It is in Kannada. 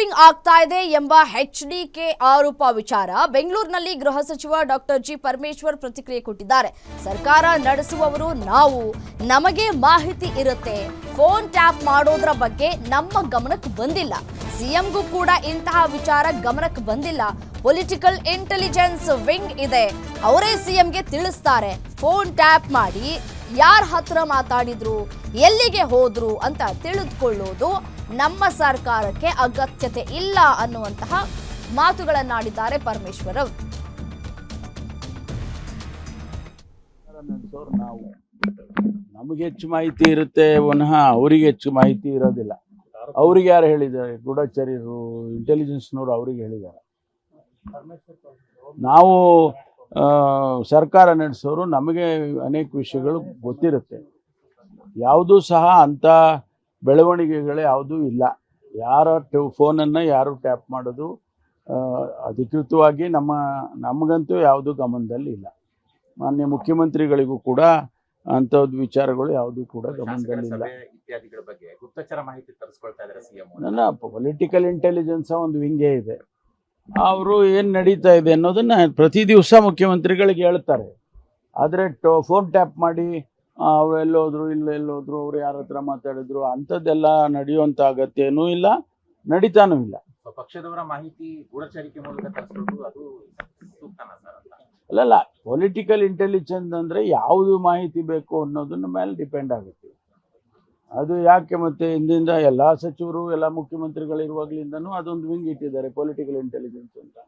ಟ್ಯಾಪಿಂಗ್ ಆಗ್ತಾ ಇದೆ ಎಂಬ ಎಚ್ಡಿಕೆ ಆರೋಪ ವಿಚಾರ ಬೆಂಗಳೂರಿನಲ್ಲಿ ಗೃಹ ಸಚಿವ ಡಾಕ್ಟರ್ ಜಿ ಪರಮೇಶ್ವರ್ ಪ್ರತಿಕ್ರಿಯೆ ಕೊಟ್ಟಿದ್ದಾರೆ. ಸರ್ಕಾರ ನಡೆಸುವವರು ನಾವು, ನಮಗೆ ಮಾಹಿತಿ ಇರುತ್ತೆ. ಫೋನ್ ಟ್ಯಾಪ್ ಮಾಡೋದ್ರ ಬಗ್ಗೆ ನಮ್ಮ ಗಮನಕ್ಕೆ ಬಂದಿಲ್ಲ. ಸಿಎಂಗೂ ಕೂಡ ಇಂತಹ ವಿಚಾರ ಗಮನಕ್ಕೆ ಬಂದಿಲ್ಲ. ಪೊಲಿಟಿಕಲ್ ಇಂಟೆಲಿಜೆನ್ಸ್ ವಿಂಗ್ ಇದೆ, ಅವರೇ ಸಿಎಂಗೆ ತಿಳಿಸ್ತಾರೆ. ಫೋನ್ ಟ್ಯಾಪ್ ಮಾಡಿ ಯಾರ ಹತ್ರ ಮಾತಾಡಿದ್ರು, ಎಲ್ಲಿಗೆ ಹೋದ್ರು ಅಂತ ತಿಳಿದುಕೊಳ್ಳೋದು ನಮ್ಮ ಸರ್ಕಾರಕ್ಕೆ ಅಗತ್ಯತೆ ಇಲ್ಲ ಅನ್ನುವಂತಹ ಮಾತುಗಳನ್ನಾಡಿದ್ದಾರೆ ಪರಮೇಶ್ವರ್ ಅವರು. ನಮಗೆ ಹೆಚ್ಚು ಮಾಹಿತಿ ಇರುತ್ತೆ, ಪುನಃ ಅವರಿಗೆ ಹೆಚ್ಚು ಮಾಹಿತಿ ಇರೋದಿಲ್ಲ. ಅವ್ರಿಗೆ ಯಾರು ಹೇಳಿದ್ದಾರೆ? ಗೂಢಚರ್ಯರು, ಇಂಟೆಲಿಜೆನ್ಸ್ನವರು ಅವರಿಗೆ ಹೇಳಿದ್ದಾರೆ. ನಾವು ಸರ್ಕಾರ ನಡೆಸೋರು, ನಮಗೆ ಅನೇಕ ವಿಷಯಗಳು ಗೊತ್ತಿರುತ್ತೆ. ಯಾವುದೂ ಸಹ ಅಂಥ ಬೆಳವಣಿಗೆಗಳು ಯಾವುದೂ ಇಲ್ಲ. ಯಾರ ಫೋನನ್ನು ಯಾರು ಟ್ಯಾಪ್ ಮಾಡೋದು ಅಧಿಕೃತವಾಗಿ ನಮಗಂತೂ ಯಾವುದೂ ಗಮನದಲ್ಲಿ ಇಲ್ಲ. ಮಾನ್ಯ ಮುಖ್ಯಮಂತ್ರಿಗಳಿಗೂ ಕೂಡ ಅಂಥದ್ದು ವಿಚಾರಗಳು ಯಾವುದೂ ಕೂಡ ಗಮನದಲ್ಲಿಲ್ಲ. ನನ್ನ ಪೊಲಿಟಿಕಲ್ ಇಂಟೆಲಿಜೆನ್ಸ್ ಒಂದು ವಿಂಗೇ ಇದೆ. ಅವರು ಏನು ನಡೀತಾ ಇದೆ ಅನ್ನೋದನ್ನು ಪ್ರತಿ ದಿವಸ ಮುಖ್ಯಮಂತ್ರಿಗಳಿಗೆ ಹೇಳ್ತಾರೆ. ಆದರೆ ಫೋನ್ ಟ್ಯಾಪ್ ಮಾಡಿ ಅವ್ರು ಎಲ್ಲೋದ್ರು, ಎಲ್ಲೋದ್ರು, ಅವ್ರು ಯಾರ ಹತ್ರ ಮಾತಾಡಿದ್ರು ಅಂಥದ್ದೆಲ್ಲ ನಡೆಯುವಂಥ ಅಗತ್ಯನೂ ಇಲ್ಲ, ನಡೀತಾನೂ ಇಲ್ಲ. ಪಕ್ಷದವರ ಮಾಹಿತಿ ಗೂಢಚಾರಿಕೆ ಮೂಲಕ ತರಿಸ್ಕೊಳ್ಳೋದು ಅದು ಸೂಕ್ತನಾ ಸರ್? ಅಲ್ಲಲ್ಲ, ಪೊಲಿಟಿಕಲ್ ಇಂಟೆಲಿಜೆನ್ಸ್ ಅಂದರೆ ಯಾವುದು ಮಾಹಿತಿ ಬೇಕು ಅನ್ನೋದನ್ನ ಮೇಲೆ ಡಿಪೆಂಡ್ ಆಗುತ್ತೆ. ಅದು ಯಾಕೆ ಮತ್ತೆ ಹಿಂದಿಂದ ಎಲ್ಲ ಸಚಿವರು ಎಲ್ಲ ಮುಖ್ಯಮಂತ್ರಿಗಳಿರುವಾಗಲಿಂದನೂ ಅದೊಂದು ವಿಂಗ್ ಇಟ್ಟಿದ್ದಾರೆ, ಪೊಲಿಟಿಕಲ್ ಇಂಟೆಲಿಜೆನ್ಸ್ ಅಂತ.